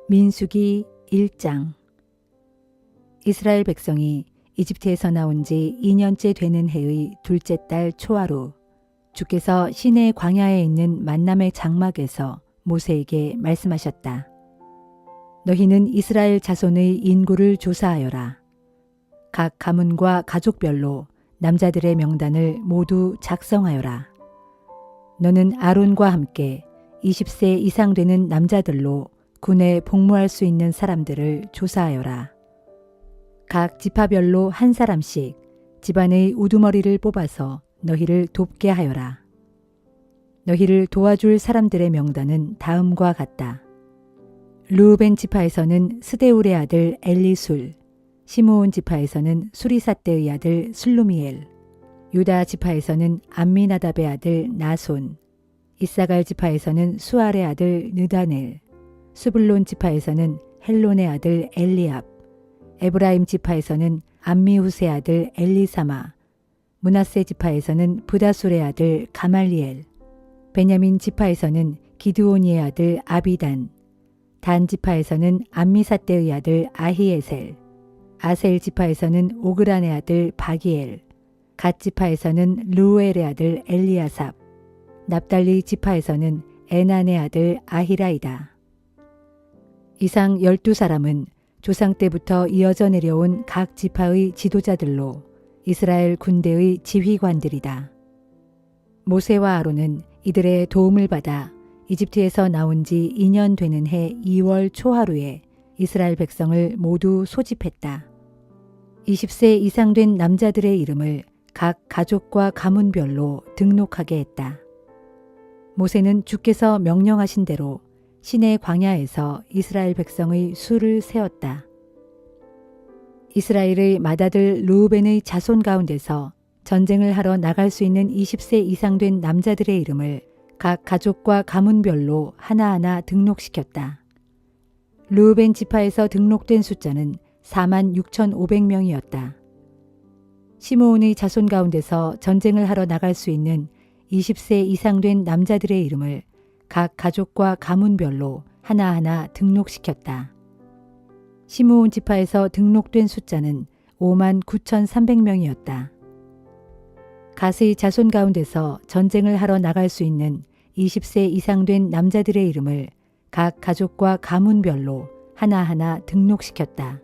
민수기 1장. 이스라엘 백성이 이집트에서 나온 지 2년째 되는 해의 둘째 달 초하루, 주께서 시내 광야에 있는 만남의 장막에서 모세에게 말씀하셨다. 너희는 이스라엘 자손의 인구를 조사하여라. 각 가문과 가족별로 남자들의 명단을 모두 작성하여라. 너는 아론과 함께 20세 이상 되는 남자들로 군에 복무할 수 있는 사람들을 조사하여라. 각 지파별로 한 사람씩 집안의 우두머리를 뽑아서 너희를 돕게 하여라. 너희를 도와줄 사람들의 명단은 다음과 같다. 르우벤 지파에서는 스데울의 아들 엘리술, 시므온 지파에서는 수리삿대의 아들 슬루미엘, 유다 지파에서는 암미나답의 아들 나손, 이사갈 지파에서는 수알의 아들 느다넬, 스불론 지파에서는 헬론의 아들 엘리압, 에브라임 지파에서는 암미후스의 아들 엘리사마, 므낫세 지파에서는 브다술의 아들 가말리엘, 베냐민 지파에서는 기드오니의 아들 아비단, 단 지파에서는 암미삿대의 아들 아히에셀, 아셀 지파에서는 오그란의 아들 바기엘, 갓 지파에서는 르우엘의 아들 엘리아삽, 납달리 지파에서는 에난의 아들 아히라이다. 이상 12사람은 조상 때부터 이어져 내려온 각 지파의 지도자들로 이스라엘 군대의 지휘관들이다. 모세와 아론은 이들의 도움을 받아 이집트에서 나온 지 2년 되는 해 2월 초하루에 이스라엘 백성을 모두 소집했다. 20세 이상 된 남자들의 이름을 각 가족과 가문별로 등록하게 했다. 모세는 주께서 명령하신 대로 시내 광야에서 이스라엘 백성의 수를 세었다. 이스라엘의 맏아들 르우벤의 자손 가운데서 전쟁을 하러 나갈 수 있는 20세 이상 된 남자들의 이름을 각 가족과 가문별로 하나하나 등록시켰다. 르우벤 지파에서 등록된 숫자는 46,500명이었다. 시므온의 자손 가운데서 전쟁을 하러 나갈 수 있는 20세 이상 된 남자들의 이름을 각 가족과 가문별로 하나하나 등록시켰다. 시므온 지파에서 등록된 숫자는 59,300명이었다. 갓의 자손 가운데서 전쟁을 하러 나갈 수 있는 20세 이상 된 남자들의 이름을 각 가족과 가문별로 하나하나 등록시켰다.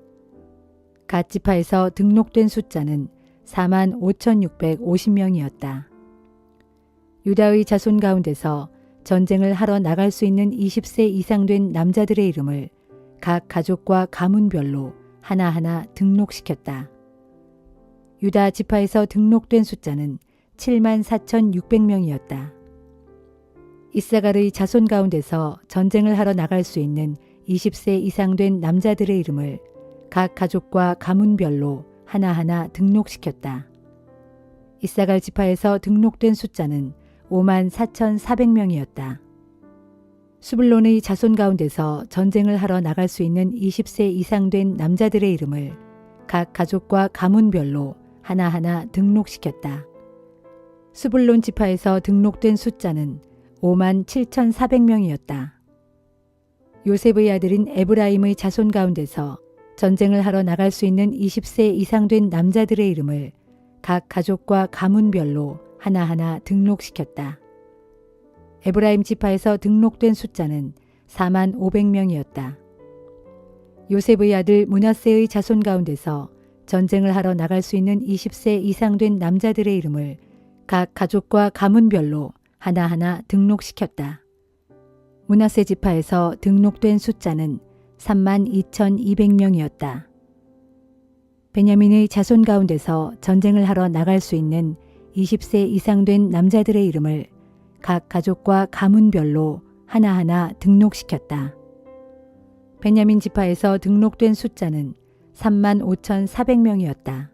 갓 지파에서 등록된 숫자는 45,650명이었다. 유다의 자손 가운데서 전쟁을 하러 나갈 수 있는 20세 이상 된 남자들의 이름을 각 가족과 가문별로 하나하나 등록시켰다. 유다 지파에서 등록된 숫자는 74,600명이었다. 이사갈의 자손 가운데서 전쟁을 하러 나갈 수 있는 20세 이상 된 남자들의 이름을 각 가족과 가문별로 하나하나 등록시켰다. 이사갈 지파에서 등록된 숫자는 54,400명이었다. 수불론의 자손 가운데서 전쟁을 하러 나갈 수 있는 20세 이상 된 남자들의 이름을 각 가족과 가문별로 하나하나 등록시켰다. 수불론 지파에서 등록된 숫자는 57,400명이었다. 요셉의 아들인 에브라임의 자손 가운데서 전쟁을 하러 나갈 수 있는 20세 이상 된 남자들의 이름을 각 가족과 가문별로 하나하나 등록시켰다. 에브라임 지파에서 등록된 숫자는 45,000명이었다. 요셉의 아들 므낫세의 자손 가운데서 전쟁을 하러 나갈 수 있는 20세 이상 된 남자들의 이름을 각 가족과 가문별로 하나하나 등록시켰다. 므낫세 지파에서 등록된 숫자는 32,200명이었다. 베냐민의 자손 가운데서 전쟁을 하러 나갈 수 있는 20세 이상 된 남자들의 이름을 각 가족과 가문별로 하나하나 등록시켰다. 베냐민 지파에서 등록된 숫자는 35,400명이었다.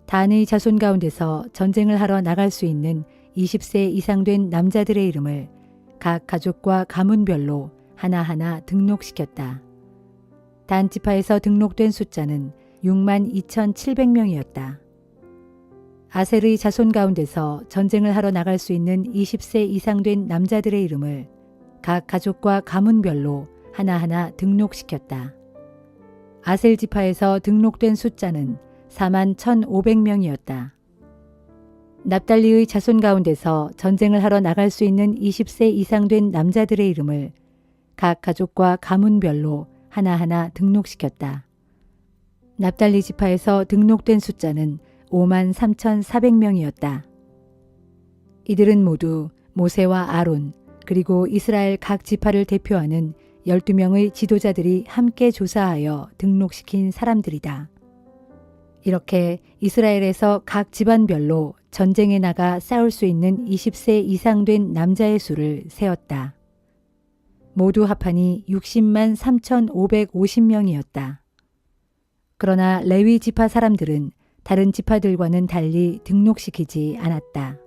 단의 자손 가운데서 전쟁을 하러 나갈 수 있는 20세 이상 된 남자들의 이름을 각 가족과 가문별로 하나하나 등록시켰다. 단 지파에서 등록된 숫자는 62,700명이었다. 아셀의 자손 가운데서 전쟁을 하러 나갈 수 있는 20세 이상 된 남자들의 이름을 각 가족과 가문별로 하나하나 등록시켰다. 아셀 지파에서 등록된 숫자는 41,500명이었다. 납달리의 자손 가운데서 전쟁을 하러 나갈 수 있는 20세 이상 된 남자들의 이름을 각 가족과 가문별로 하나하나 등록시켰다. 납달리 지파에서 등록된 숫자는 53,400명이었다. 이들은 모두 모세와 아론 그리고 이스라엘 각 지파를 대표하는 12명의 지도자들이 함께 조사하여 등록시킨 사람들이다. 이렇게 이스라엘에서 각 집안별로 전쟁에 나가 싸울 수 있는 20세 이상 된 남자의 수를 세었다. 모두 합하니 60만 3,550명이었다. 그러나 레위 지파 사람들은 다른 지파들과는 달리 등록시키지 않았다.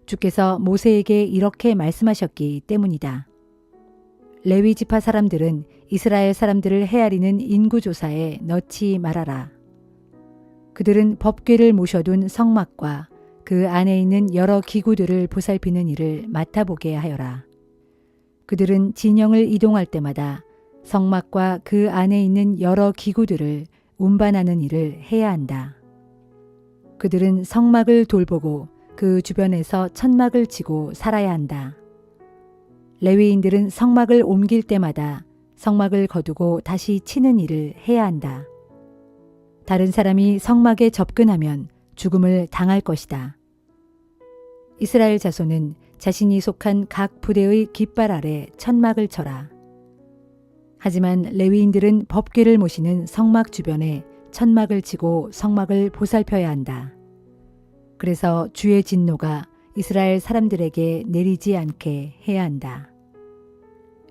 주께서 모세에게 이렇게 말씀하셨기 때문이다. 레위 지파 사람들은 이스라엘 사람들을 헤아리는 인구조사에 넣지 말아라. 그들은 법궤를 모셔둔 성막과 그 안에 있는 여러 기구들을 보살피는 일을 맡아보게 하여라. 그들은 진영을 이동할 때마다 성막과 그 안에 있는 여러 기구들을 운반하는 일을 해야 한다. 그들은 성막을 돌보고 그 주변에서 천막을 치고 살아야 한다. 레위인들은 성막을 옮길 때마다 성막을 거두고 다시 치는 일을 해야 한다. 다른 사람이 성막에 접근하면 죽음을 당할 것이다. 이스라엘 자손은 자신이 속한 각 부대의 깃발 아래 천막을 쳐라. 하지만 레위인들은 법궤를 모시는 성막 주변에 천막을 치고 성막을 보살펴야 한다. 그래서 주의 진노가 이스라엘 사람들에게 내리지 않게 해야 한다.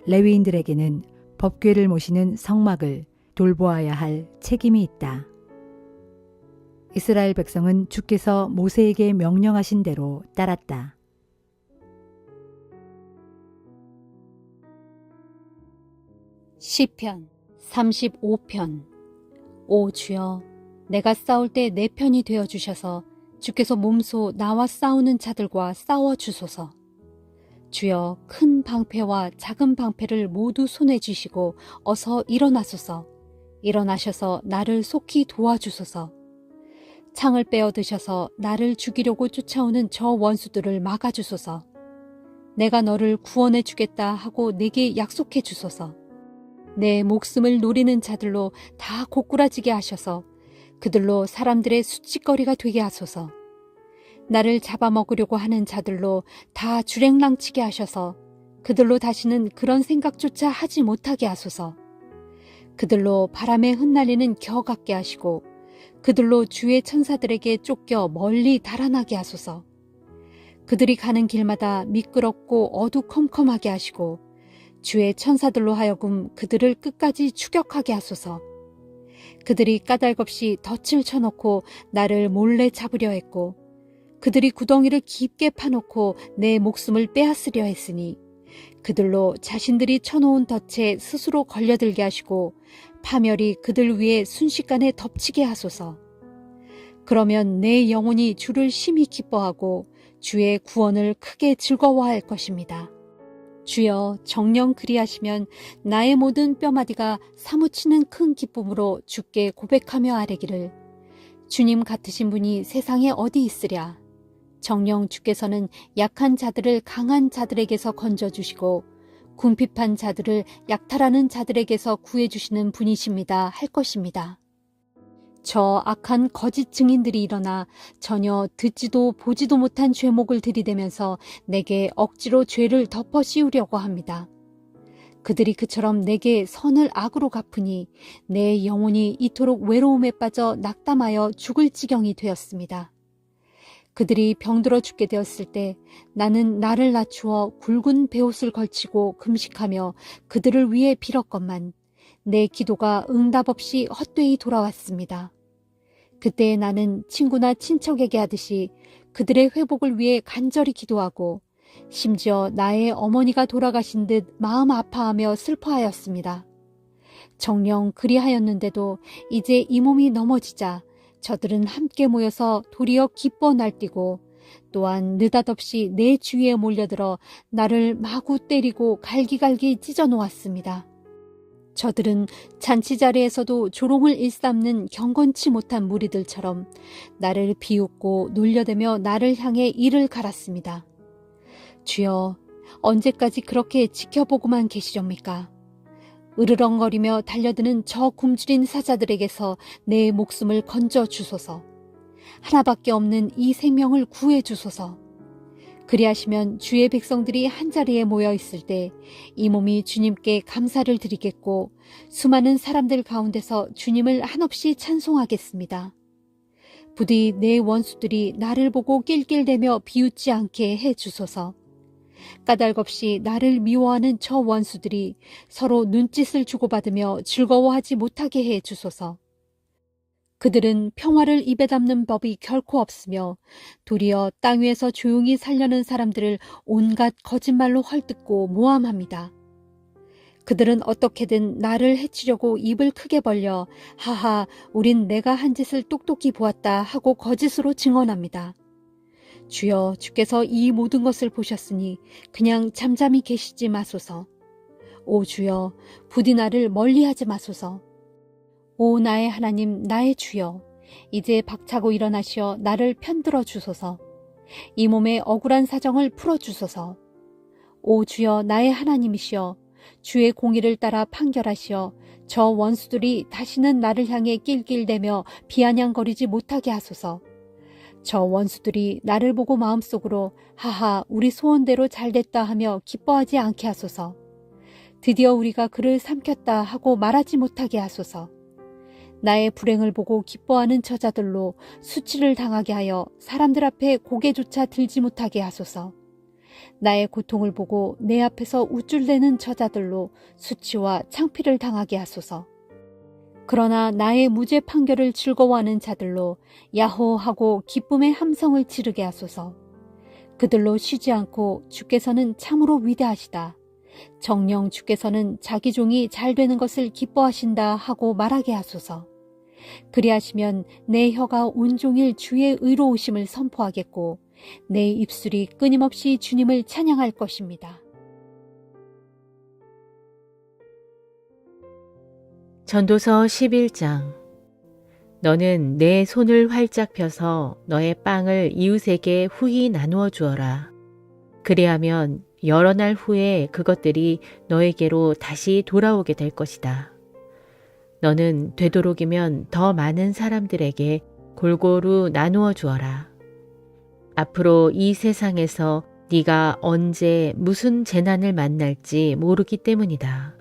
레위인들에게는 법궤를 모시는 성막을 돌보아야 할 책임이 있다. 이스라엘 백성은 주께서 모세에게 명령하신 대로 따랐다. 시편 35편. 오 주여, 내가 싸울 때 내 편이 되어 주셔서 주께서 몸소 나와 싸우는 자들과 싸워 주소서. 주여, 큰 방패와 작은 방패를 모두 손에 쥐시고 어서 일어나소서. 일어나셔서 나를 속히 도와주소서. 창을 빼어 드셔서 나를 죽이려고 쫓아오는 저 원수들을 막아주소서. 내가 너를 구원해 주겠다 하고 내게 약속해 주소서. 내 목숨을 노리는 자들로 다 고꾸라지게 하셔서 그들로 사람들의 수치거리가 되게 하소서. 나를 잡아먹으려고 하는 자들로 다 주랭랑치게 하셔서 그들로 다시는 그런 생각조차 하지 못하게 하소서. 그들로 바람에 흩날리는 겨 같게 하시고 그들로 주의 천사들에게 쫓겨 멀리 달아나게 하소서. 그들이 가는 길마다 미끄럽고 어두컴컴하게 하시고 주의 천사들로 하여금 그들을 끝까지 추격하게 하소서. 그들이 까닭없이 덫을 쳐놓고 나를 몰래 잡으려 했고 그들이 구덩이를 깊게 파놓고 내 목숨을 빼앗으려 했으니 그들로 자신들이 쳐놓은 덫에 스스로 걸려들게 하시고 파멸이 그들 위에 순식간에 덮치게 하소서. 그러면 내 영혼이 주를 심히 기뻐하고 주의 구원을 크게 즐거워할 것입니다. 주여, 정녕 그리하시면 나의 모든 뼈마디가 사무치는 큰 기쁨으로 주께 고백하며 아뢰기를 주님 같으신 분이 세상에 어디 있으랴. 정녕 주께서는 약한 자들을 강한 자들에게서 건져주시고 궁핍한 자들을 약탈하는 자들에게서 구해주시는 분이십니다 할 것입니다. 저 악한 거짓 증인들이 일어나 전혀 듣지도 보지도 못한 죄목을 들이대면서 내게 억지로 죄를 덮어 씌우려고 합니다. 그들이 그처럼 내게 선을 악으로 갚으니 내 영혼이 이토록 외로움에 빠져 낙담하여 죽을 지경이 되었습니다. 그들이 병들어 죽게 되었을 때 나는 나를 낮추어 굵은 베옷을 걸치고 금식하며 그들을 위해 빌었건만 내 기도가 응답 없이 헛되이 돌아왔습니다. 그때 나는 친구나 친척에게 하듯이 그들의 회복을 위해 간절히 기도하고 심지어 나의 어머니가 돌아가신 듯 마음 아파하며 슬퍼하였습니다. 정녕 그리하였는데도 이제 이 몸이 넘어지자 저들은 함께 모여서 도리어 기뻐 날뛰고 또한 느닷없이 내 주위에 몰려들어 나를 마구 때리고 갈기갈기 찢어 놓았습니다. 저들은 잔치 자리에서도 조롱을 일삼는 경건치 못한 무리들처럼 나를 비웃고 놀려대며 나를 향해 이를 갈았습니다. 주여, 언제까지 그렇게 지켜보고만 계시렵니까? 으르렁거리며 달려드는 저 굶주린 사자들에게서 내 목숨을 건져 주소서. 하나밖에 없는 이 생명을 구해 주소서. 그리하시면 주의 백성들이 한자리에 모여 있을 때 이 몸이 주님께 감사를 드리겠고 수많은 사람들 가운데서 주님을 한없이 찬송하겠습니다. 부디 내 원수들이 나를 보고 낄낄대며 비웃지 않게 해 주소서. 까닭없이 나를 미워하는 저 원수들이 서로 눈짓을 주고받으며 즐거워하지 못하게 해 주소서. 그들은 평화를 입에 담는 법이 결코 없으며 도리어 땅 위에서 조용히 살려는 사람들을 온갖 거짓말로 헐뜯고 모함합니다. 그들은 어떻게든 나를 해치려고 입을 크게 벌려 하하 우린 내가 한 짓을 똑똑히 보았다 하고 거짓으로 증언합니다. 주여, 주께서 이 모든 것을 보셨으니 그냥 잠잠히 계시지 마소서. 오 주여, 부디 나를 멀리하지 마소서. 오 나의 하나님, 나의 주여, 이제 박차고 일어나시어 나를 편들어 주소서. 이 몸의 억울한 사정을 풀어 주소서. 오 주여, 나의 하나님이시여, 주의 공의를 따라 판결하시어 저 원수들이 다시는 나를 향해 낄낄대며 비아냥거리지 못하게 하소서. 저 원수들이 나를 보고 마음속으로 하하 우리 소원대로 잘됐다 하며 기뻐하지 않게 하소서. 드디어 우리가 그를 삼켰다 하고 말하지 못하게 하소서. 나의 불행을 보고 기뻐하는 저자들로 수치를 당하게 하여 사람들 앞에 고개조차 들지 못하게 하소서. 나의 고통을 보고 내 앞에서 우쭐대는 저자들로 수치와 창피를 당하게 하소서. 그러나 나의 무죄 판결을 즐거워하는 자들로 야호 하고 기쁨의 함성을 지르게 하소서. 그들로 쉬지 않고 주께서는 참으로 위대하시다. 정녕 주께서는 자기 종이 잘 되는 것을 기뻐하신다 하고 말하게 하소서. 그리하시면 내 혀가 온종일 주의 의로우심을 선포하겠고 내 입술이 끊임없이 주님을 찬양할 것입니다. 전도서 11장. 너는 내 손을 활짝 펴서 너의 빵을 이웃에게 후히 나누어 주어라. 그리하면 여러 날 후에 그것들이 너에게로 다시 돌아오게 될 것이다. 너는 되도록이면 더 많은 사람들에게 골고루 나누어 주어라. 앞으로 이 세상에서 네가 언제 무슨 재난을 만날지 모르기 때문이다.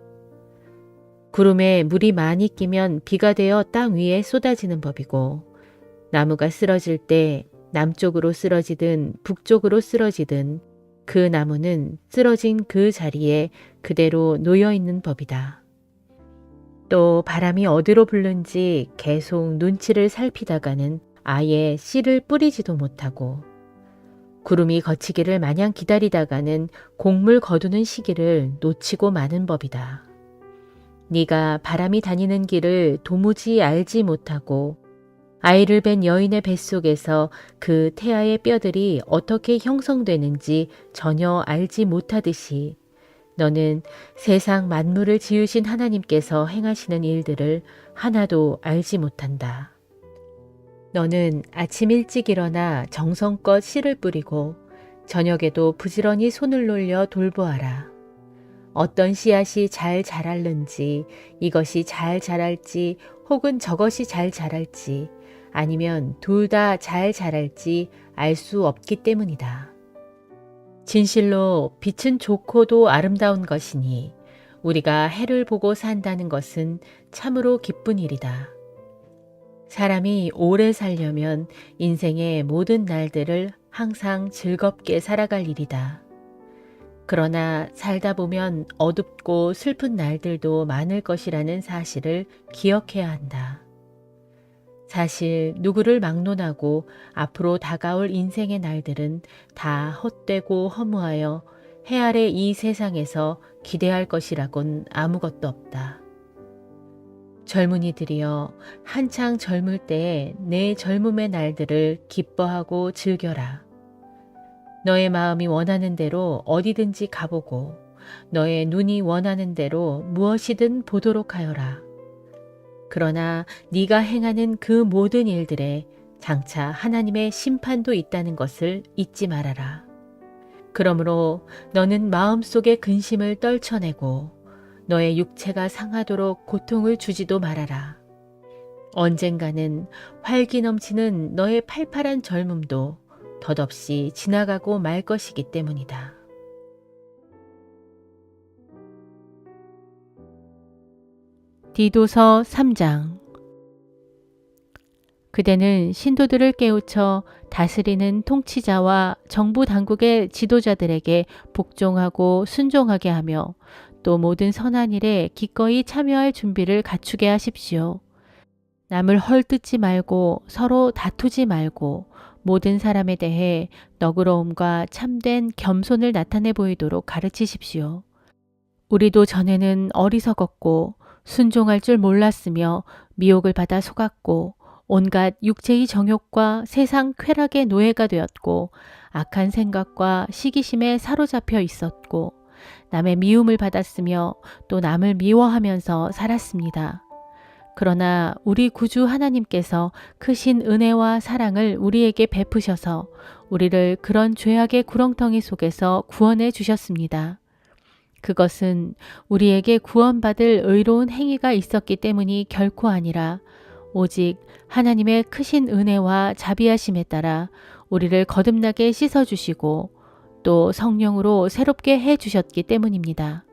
구름에 물이 많이 끼면 비가 되어 땅 위에 쏟아지는 법이고 나무가 쓰러질 때 남쪽으로 쓰러지든 북쪽으로 쓰러지든 그 나무는 쓰러진 그 자리에 그대로 놓여 있는 법이다. 또 바람이 어디로 불는지 계속 눈치를 살피다가는 아예 씨를 뿌리지도 못하고 구름이 거치기를 마냥 기다리다가는 곡물 거두는 시기를 놓치고 마는 법이다. 네가 바람이 다니는 길을 도무지 알지 못하고 아이를 뵌 여인의 뱃속에서 그 태아의 뼈들이 어떻게 형성되는지 전혀 알지 못하듯이 너는 세상 만물을 지으신 하나님께서 행하시는 일들을 하나도 알지 못한다. 너는 아침 일찍 일어나 정성껏 씨를 뿌리고 저녁에도 부지런히 손을 놀려 돌보아라. 어떤 씨앗이 잘 자랄는지, 이것이 잘 자랄지 혹은 저것이 잘 자랄지 아니면 둘 다 잘 자랄지 알 수 없기 때문이다. 진실로 빛은 좋고도 아름다운 것이니 우리가 해를 보고 산다는 것은 참으로 기쁜 일이다. 사람이 오래 살려면 인생의 모든 날들을 항상 즐겁게 살아갈 일이다. 그러나 살다 보면 어둡고 슬픈 날들도 많을 것이라는 사실을 기억해야 한다. 사실 누구를 막론하고 앞으로 다가올 인생의 날들은 다 헛되고 허무하여 해 아래 이 세상에서 기대할 것이라곤 아무것도 없다. 젊은이들이여, 한창 젊을 때에 내 젊음의 날들을 기뻐하고 즐겨라. 너의 마음이 원하는 대로 어디든지 가보고 너의 눈이 원하는 대로 무엇이든 보도록 하여라. 그러나 네가 행하는 그 모든 일들에 장차 하나님의 심판도 있다는 것을 잊지 말아라. 그러므로 너는 마음속의 근심을 떨쳐내고 너의 육체가 상하도록 고통을 주지도 말아라. 언젠가는 활기 넘치는 너의 팔팔한 젊음도 덧없이 지나가고 말 것이기 때문이다. 디도서 3장. 그대는 신도들을 깨우쳐 다스리는 통치자와 정부 당국의 지도자들에게 복종하고 순종하게 하며 또 모든 선한 일에 기꺼이 참여할 준비를 갖추게 하십시오. 남을 헐뜯지 말고 서로 다투지 말고 모든 사람에 대해 너그러움과 참된 겸손을 나타내 보이도록 가르치십시오. 우리도 전에는 어리석었고 순종할 줄 몰랐으며 미혹을 받아 속았고 온갖 육체의 정욕과 세상 쾌락의 노예가 되었고 악한 생각과 시기심에 사로잡혀 있었고 남의 미움을 받았으며 또 남을 미워하면서 살았습니다. 그러나 우리 구주 하나님께서 크신 은혜와 사랑을 우리에게 베푸셔서 우리를 그런 죄악의 구렁텅이 속에서 구원해 주셨습니다. 그것은 우리에게 구원받을 의로운 행위가 있었기 때문이 결코 아니라 오직 하나님의 크신 은혜와 자비하심에 따라 우리를 거듭나게 씻어주시고 또 성령으로 새롭게 해주셨기 때문입니다.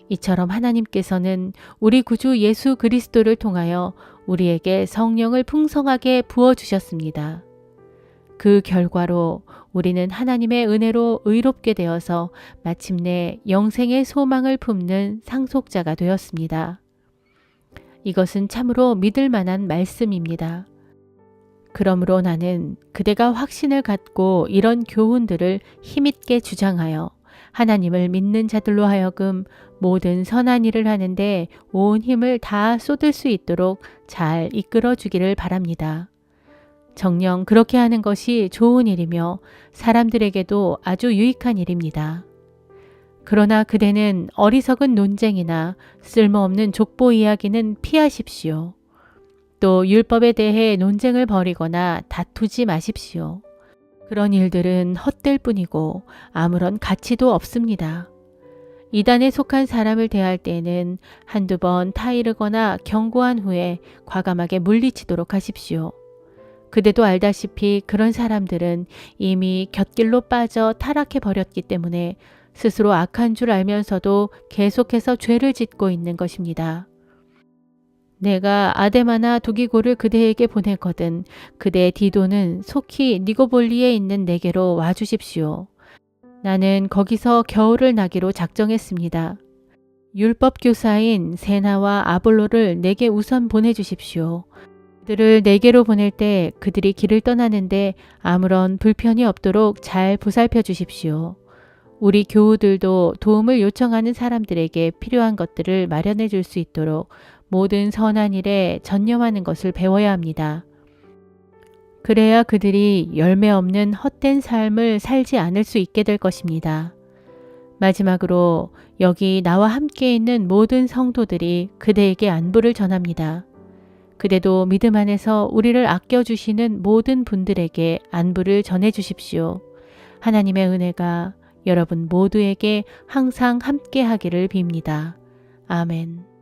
이처럼 하나님께서는 우리 구주 예수 그리스도를 통하여 우리에게 성령을 풍성하게 부어주셨습니다. 그 결과로 우리는 하나님의 은혜로 의롭게 되어서 마침내 영생의 소망을 품는 상속자가 되었습니다. 이것은 참으로 믿을 만한 말씀입니다. 그러므로 나는 그대가 확신을 갖고 이런 교훈들을 힘있게 주장하여 하나님을 믿는 자들로 하여금 모든 선한 일을 하는데 온 힘을 다 쏟을 수 있도록 잘 이끌어 주기를 바랍니다. 정녕 그렇게 하는 것이 좋은 일이며 사람들에게도 아주 유익한 일입니다. 그러나 그대는 어리석은 논쟁이나 쓸모없는 족보 이야기는 피하십시오. 또 율법에 대해 논쟁을 벌이거나 다투지 마십시오. 그런 일들은 헛될 뿐이고 아무런 가치도 없습니다. 이단에 속한 사람을 대할 때에는 한두 번 타이르거나 경고한 후에 과감하게 물리치도록 하십시오. 그대도 알다시피 그런 사람들은 이미 곁길로 빠져 타락해 버렸기 때문에 스스로 악한 줄 알면서도 계속해서 죄를 짓고 있는 것입니다. 내가 아데마나 두기고를 그대에게 보내거든 그대 디도는 속히 니고볼리에 있는 내게로 와주십시오. 나는 거기서 겨울을 나기로 작정했습니다. 율법 교사인 세나와 아볼로를 내게 우선 보내주십시오. 그들을 내게로 보낼 때 그들이 길을 떠나는데 아무런 불편이 없도록 잘 보살펴 주십시오. 우리 교우들도 도움을 요청하는 사람들에게 필요한 것들을 마련해 줄 수 있도록 모든 선한 일에 전념하는 것을 배워야 합니다. 그래야 그들이 열매 없는 헛된 삶을 살지 않을 수 있게 될 것입니다. 마지막으로 여기 나와 함께 있는 모든 성도들이 그대에게 안부를 전합니다. 그대도 믿음 안에서 우리를 아껴주시는 모든 분들에게 안부를 전해주십시오. 하나님의 은혜가 여러분 모두에게 항상 함께 하기를 빕니다. 아멘.